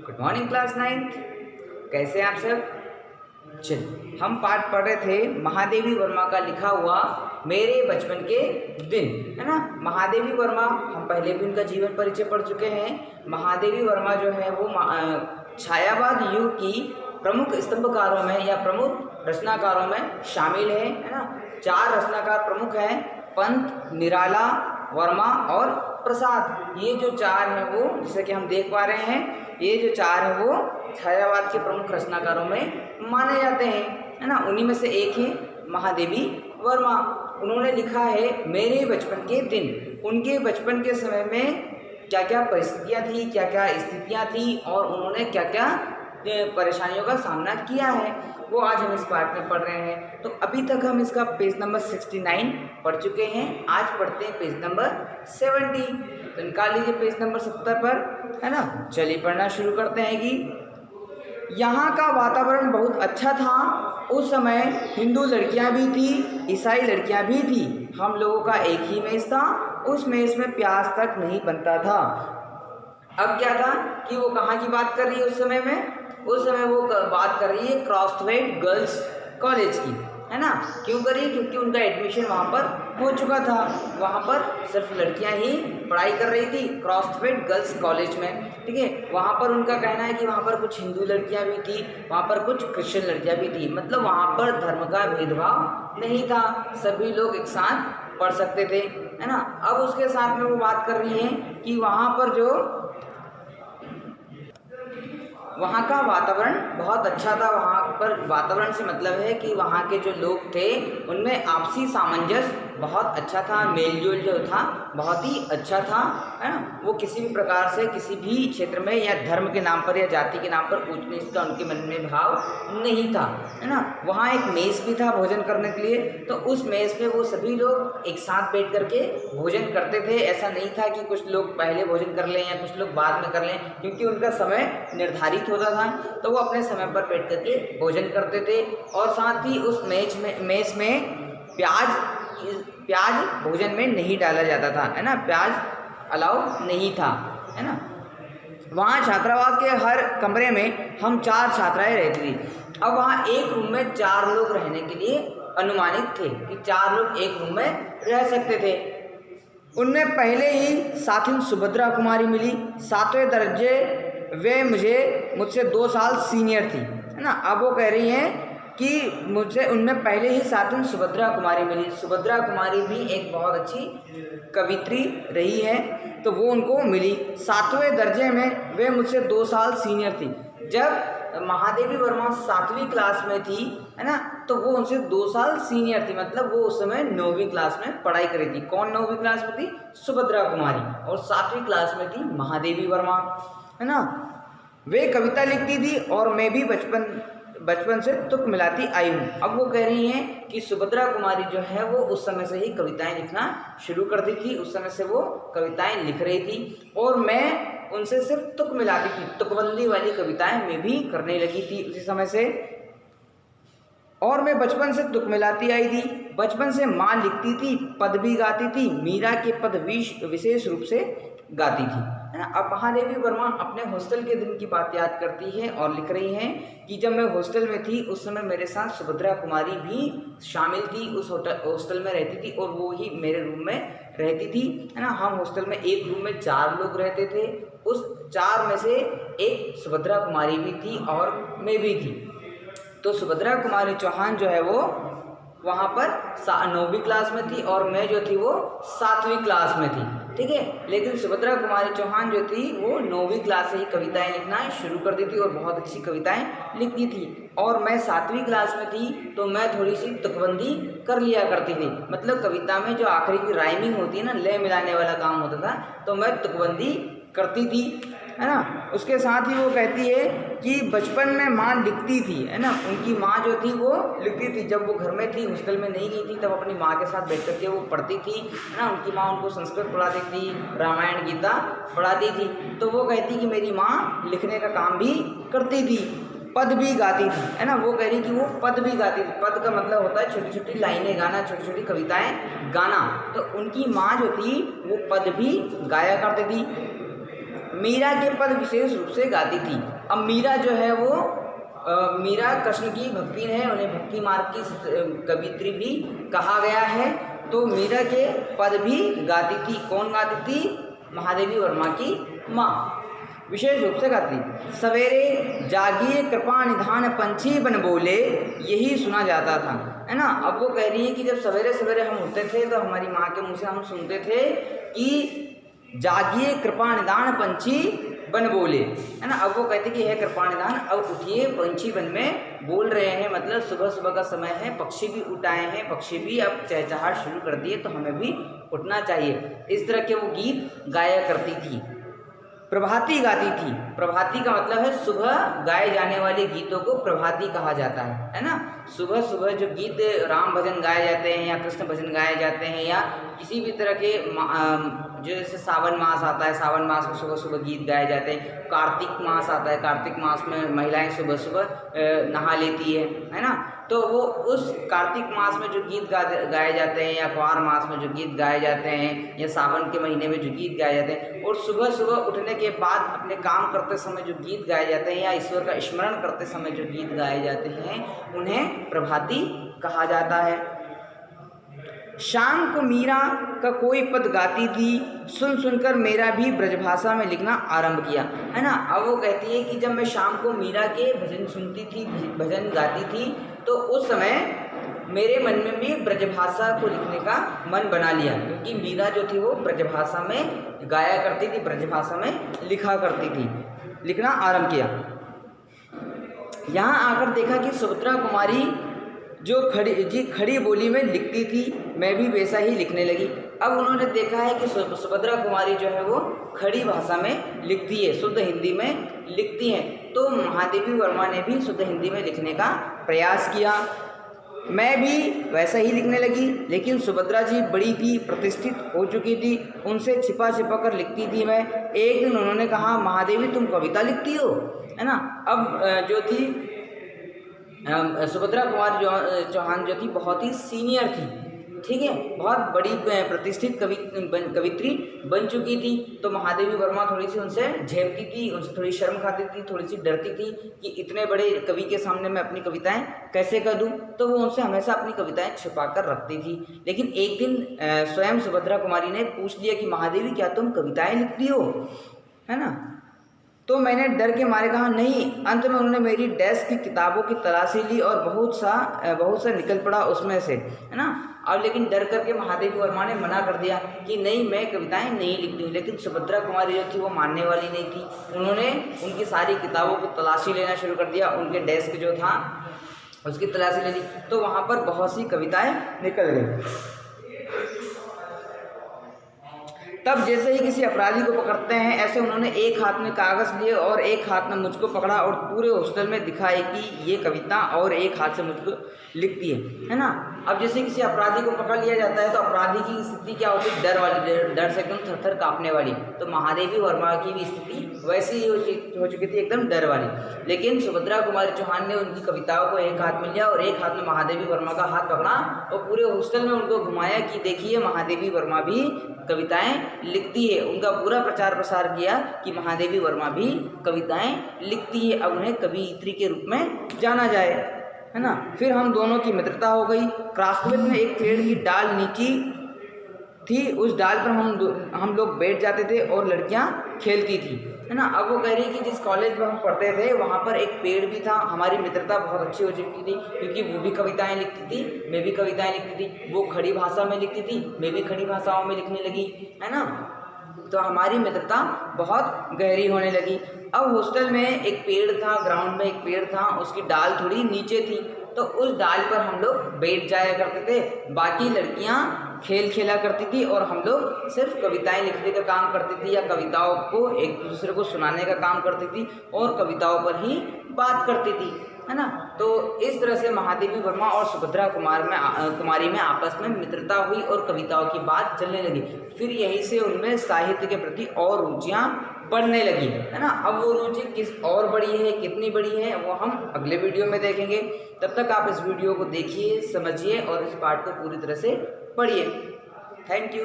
Good morning class 9th। कैसे हैं आप सब। चलिए हम पाठ पढ़ रहे थे महादेवी वर्मा का लिखा हुआ मेरे बचपन के दिन, है ना। महादेवी वर्मा हम पहले भी उनका जीवन परिचय पढ़ चुके हैं। महादेवी वर्मा जो है वो छायावाद युग की प्रमुख स्तंभकारों में या प्रमुख रचनाकारों में शामिल है ना। 4 रचनाकार प्रमुख हैं, पंत, निराला, वर्मा और प्रसाद। ये जो 4 हैं वो जैसे कि हम देख पा रहे हैं, ये जो 4 हैं वो छायावाद के प्रमुख रचनाकारों में माने जाते हैं, है ना। उन्हीं में से एक है महादेवी वर्मा। उन्होंने लिखा है मेरे बचपन के दिन। उनके बचपन के समय में क्या क्या परिस्थितियाँ थी, क्या क्या स्थितियाँ थी और उन्होंने क्या क्या परेशानियों का सामना किया है, वो आज हम इस पाठ में पढ़ रहे हैं। तो अभी तक हम इसका पेज नंबर 69 पढ़ चुके हैं। आज पढ़ते हैं पेज नंबर 70। तो निकाल लीजिए पेज नंबर 70 पर, है ना। चलिए पढ़ना शुरू करते हैं कि यहाँ का वातावरण बहुत अच्छा था। उस समय हिंदू लड़कियाँ भी थी, ईसाई लड़कियाँ भी थी। हम लोगों का एक ही मेज़ था, उस मेज़ में प्याज तक नहीं बनता था। अब क्या था कि वो कहाँ की बात कर रही है उस समय में? उस समय वो बात कर रही है क्रॉसथवेट गर्ल्स कॉलेज की, है ना। क्यों कर रही है? क्योंकि उनका एडमिशन वहाँ पर हो चुका था। वहाँ पर सिर्फ लड़कियाँ ही पढ़ाई कर रही थी क्रॉसथवेट गर्ल्स कॉलेज में, ठीक है। वहाँ पर उनका कहना है कि वहाँ पर कुछ हिंदू लड़कियाँ भी थी, वहाँ पर कुछ क्रिश्चियन लड़कियाँ भी थी। मतलब वहाँ पर धर्म का भेदभाव नहीं था, सभी लोग एक साथ पढ़ सकते थे, है ना। अब उसके साथ में वो बात कर रही है कि वहाँ पर जो वहाँ का वातावरण बहुत अच्छा था। वहाँ पर वातावरण से मतलब है कि वहाँ के जो लोग थे उनमें आपसी सामंजस्य बहुत अच्छा था, मेलजोल जो था बहुत ही अच्छा था, है ना। वो किसी भी प्रकार से किसी भी क्षेत्र में या धर्म के नाम पर या जाति के नाम पर ऊंच नीच का उनके मन में भाव नहीं था, है ना। वहाँ एक मेज़ भी था भोजन करने के लिए, तो उस मेज़ पे वो सभी लोग एक साथ बैठ करके भोजन करते थे। ऐसा नहीं था कि कुछ लोग पहले भोजन कर लें या कुछ लोग बाद में कर लें, क्योंकि उनका समय निर्धारित होता था, तो वो अपने समय पर बैठ करके भोजन करते थे। और साथ ही उस मेज़ में प्याज भोजन में नहीं डाला जाता था, है ना। प्याज अलाउ नहीं था, है ना। वहाँ छात्रावास के हर कमरे में हम 4 छात्राएं रहती थी। अब वहाँ एक रूम में 4 लोग रहने के लिए अनुमानित थे कि 4 लोग एक रूम में रह सकते थे। उनमें पहले ही साथिन सुभद्रा कुमारी मिली, 7वें दर्जे वे मुझसे 2 साल सीनियर थी, है ना। अब वो कह रही हैं कि मुझसे उनमें पहले ही साथिन सुभद्रा कुमारी मिली। सुभद्रा कुमारी भी एक बहुत अच्छी कवित्री रही है, तो वो उनको मिली। 7वें दर्जे में वे मुझसे 2 साल सीनियर थी। जब महादेवी वर्मा 7वीं क्लास में थी, है ना, तो वो उनसे 2 साल सीनियर थी। मतलब वो उस समय 9वीं क्लास में पढ़ाई कर रही थी। कौन 9वीं क्लास में थी? सुभद्रा कुमारी। और 7वीं क्लास में थी महादेवी वर्मा, है ना। वे कविता लिखती थी और मैं भी बचपन से तुक मिलाती आई हूँ। अब वो कह रही हैं कि सुभद्रा कुमारी जो है वो उस समय से ही कविताएं लिखना शुरू कर दी थी। उस समय से वो कविताएं लिख रही थी और मैं उनसे सिर्फ तुक मिलाती थी। तुकबंदी वाली कविताएं मैं भी करने लगी थी उसी समय से। और मैं बचपन से तुक मिलाती आई थी। बचपन से माँ लिखती थी, पद भी गाती थी। मीरा के पद विशेष रूप से गाती थी, है ना। अब महादेवी वर्मा अपने हॉस्टल के दिन की बात याद करती है और लिख रही हैं कि जब मैं हॉस्टल में थी उस समय मेरे साथ सुभद्रा कुमारी भी शामिल थी। उस हॉस्टल में रहती थी और वो ही मेरे रूम में रहती थी, है ना। हम हॉस्टल में एक रूम में 4 लोग रहते थे। उस 4 में से एक सुभद्रा कुमारी भी थी और मैं भी थी। तो सुभद्रा कुमारी चौहान जो है वो वहाँ पर 9वीं क्लास में थी और मैं जो थी वो 7वीं क्लास में थी, ठीक है। लेकिन सुभद्रा कुमारी चौहान जो थी वो 9वीं क्लास से ही कविताएं लिखना शुरू कर दी थी और बहुत अच्छी कविताएं लिखती थी। और मैं 7वीं क्लास में थी तो मैं थोड़ी सी तुकबंदी कर लिया करती थी। मतलब कविता में जो आखिरी की राइमिंग होती है ना, लय मिलाने वाला काम होता था, तो मैं तुकबंदी करती थी, है ना। उसके साथ ही वो कहती है कि बचपन में माँ लिखती थी, है ना। उनकी माँ जो थी वो लिखती थी। जब वो घर में थी, हॉस्टल में नहीं गई थी, तब अपनी माँ के साथ बैठ करके वो पढ़ती थी, है ना। उनकी माँ उनको संस्कृत पढ़ाती थी, रामायण गीता पढ़ाती थी। तो वो कहती कि मेरी माँ लिखने का काम भी करती थी, पद भी गाती थी, है ना। वो कह रही कि वो पद भी गाती थी। पद का मतलब होता है छोटी छोटी लाइनें गाना, छोटी छोटी कविताएं गाना। तो उनकी माँ जो थी वो पद भी गाया करती थी। मीरा के पद विशेष रूप से गाती थी। अब मीरा जो है वो मीरा कृष्ण की भक्ति है, उन्हें भक्ति मार्ग की कवित्री भी कहा गया है। तो मीरा के पद भी गाती थी। कौन गाती थी? महादेवी वर्मा की माँ विशेष रूप से गाती। सवेरे जागिए कृपा निधान पंछी बन बोले, यही सुना जाता था, है ना। अब वो कह रही है कि जब सवेरे सवेरे हम उठते थे तो हमारी माँ के मुँह से हम सुनते थे कि जागिए कृपा निधान पंछी बन बोले, है ना। अब वो कहते कि है कृपा निधान, अब उठिए पंछी बन में बोल रहे हैं, मतलब सुबह सुबह का समय है, पक्षी भी उठ आए हैं, पक्षी भी अब चहचहाट शुरू कर दिए, तो हमें भी उठना चाहिए। इस तरह के वो गीत गाया करती थी। प्रभाती गाती थी। प्रभाती का मतलब है सुबह गाए जाने वाले गीतों को प्रभाती कहा जाता है ना। सुबह सुबह जो गीत राम भजन गाए जाते हैं या कृष्ण भजन गाए जाते हैं या किसी भी तरह के जो जैसे सावन मास आता है, सावन मास में सुबह सुबह गीत गाए जाते हैं। कार्तिक मास आता है, कार्तिक मास में महिलाएं सुबह सुबह नहा लेती है ना। तो वो उस कार्तिक मास में जो गीत गाए जाते हैं या कुंवार मास में जो गीत गाए जाते हैं या सावन के महीने में जो गीत गाए जाते हैं और सुबह सुबह उठने के बाद अपने काम करते समय जो गीत गाए जाते हैं या ईश्वर का स्मरण करते समय जो गीत गाए जाते हैं उन्हें प्रभाती कहा जाता है। शाम को मीरा का कोई पद गाती थी, सुन सुनकर मेरा भी ब्रजभाषा में लिखना आरंभ किया, है ना। अब वो कहती है कि जब मैं शाम को मीरा के भजन सुनती थी, भजन गाती थी, तो उस समय मेरे मन में भी ब्रजभाषा को लिखने का मन बना लिया, क्योंकि मीरा जो थी वो ब्रजभाषा में गाया करती थी, ब्रजभाषा में लिखा करती थी, लिखना आरंभ किया। यहाँ आकर देखा कि सुभद्रा कुमारी जो खड़ी बोली में लिखती थी, मैं भी वैसा ही लिखने लगी। अब उन्होंने देखा है कि सुभद्रा कुमारी जो है वो खड़ी भाषा में लिखती है, शुद्ध हिंदी में लिखती हैं, तो महादेवी वर्मा ने भी शुद्ध हिंदी में लिखने का प्रयास किया। मैं भी वैसा ही लिखने लगी, लेकिन सुभद्रा जी बड़ी थी, प्रतिष्ठित हो चुकी थी, उनसे छिपा छिपा कर लिखती थी मैं। एक दिन उन्होंने कहा, महादेवी तुम कविता लिखती हो, है ना। अब जो थी सुभद्रा कुमार चौहान जो थी बहुत ही सीनियर थी, ठीक है, बहुत बड़ी प्रतिष्ठित कवित्री बन चुकी थी। तो महादेवी वर्मा थोड़ी सी उनसे झेपती थी, उनसे थोड़ी शर्म खाती थी, थोड़ी सी डरती थी कि इतने बड़े कवि के सामने मैं अपनी कविताएं कैसे कर दूं, तो वो उनसे हमेशा अपनी कविताएं छुपा कर रखती थी। लेकिन एक दिन स्वयं सुभद्रा कुमारी ने पूछ लिया कि महादेवी क्या तुम कविताएं लिखती हो, है ना। तो मैंने डर के मारे कहा नहीं। अंत में उन्होंने मेरी डेस्क की किताबों की तलाशी ली और बहुत सा निकल पड़ा उसमें से, है ना। अब लेकिन डर करके महादेवी वर्मा ने मना कर दिया कि नहीं, मैं कविताएं नहीं लिखती हूँ। लेकिन सुभद्रा कुमारी जो थी वो मानने वाली नहीं थी, उन्होंने उनकी सारी किताबों की तलाशी लेना शुरू कर दिया, उनके डेस्क जो था उसकी तलाशी ले ली, तो वहाँ पर बहुत सी कविताएँ निकल गई। तब जैसे ही किसी अपराधी को पकड़ते हैं, ऐसे उन्होंने एक हाथ में कागज़ लिए और एक हाथ में मुझको पकड़ा और पूरे हॉस्टल में दिखाई कि ये कविता, और एक हाथ से मुझको लिखती है ना। अब जैसे किसी अपराधी को पकड़ लिया जाता है तो अपराधी की स्थिति क्या होती है, डर वाली, डर से एकदम थरथर कांपने वाली। तो महादेवी वर्मा की भी स्थिति वैसी ही हो चुकी थी, एकदम डर वाली। लेकिन सुभद्रा कुमारी चौहान ने उनकी कविताओं को एक हाथ में लिया और एक हाथ में महादेवी वर्मा का हाथ पकड़ा और पूरे हॉस्टल में उनको घुमाया कि देखिए महादेवी वर्मा भी कविताएं लिखती है। उनका पूरा प्रचार प्रसार किया कि महादेवी वर्मा भी कविताएं लिखती है, अब उन्हें कवियत्री के रूप में जाना जाए, है ना। फिर हम दोनों की मित्रता हो गई। क्रास्टविथ में एक पेड़ की डाल नीची थी, उस डाल पर हम लोग बैठ जाते थे और लड़कियां खेलती थी, है ना। अब वो कह रही कि जिस कॉलेज में हम पढ़ते थे वहाँ पर एक पेड़ भी था, हमारी मित्रता बहुत अच्छी हो चुकी थी, क्योंकि वो भी कविताएं लिखती थी, मैं भी कविताएं लिखती थी, वो खड़ी भाषा में लिखती थी, मैं भी खड़ी भाषाओं में लिखने लगी, है ना। तो हमारी मित्रता बहुत गहरी होने लगी। अब हॉस्टल में एक पेड़ था, ग्राउंड में एक पेड़ था, उसकी डाल थोड़ी नीचे थी, तो उस डाल पर हम लोग बैठ जाया करते थे, बाकी लड़कियां खेल खेला करती थी और हम लोग सिर्फ कविताएं लिखने का काम करती थी या कविताओं को एक दूसरे को सुनाने का काम करती थी और कविताओं पर ही बात करती थी, है ना। तो इस तरह से महादेवी वर्मा और सुभद्रा कुमारी में आपस में मित्रता हुई और कविताओं की बात चलने लगी। फिर यहीं से उनमें साहित्य के प्रति और रुचियाँ बढ़ने लगी, है ना। अब वो रुचि किस और बड़ी है, कितनी बड़ी है, वो हम अगले वीडियो में देखेंगे। तब तक आप इस वीडियो को देखिए, समझिए और इस पाठ को पूरी तरह से पढ़िए। Thank you.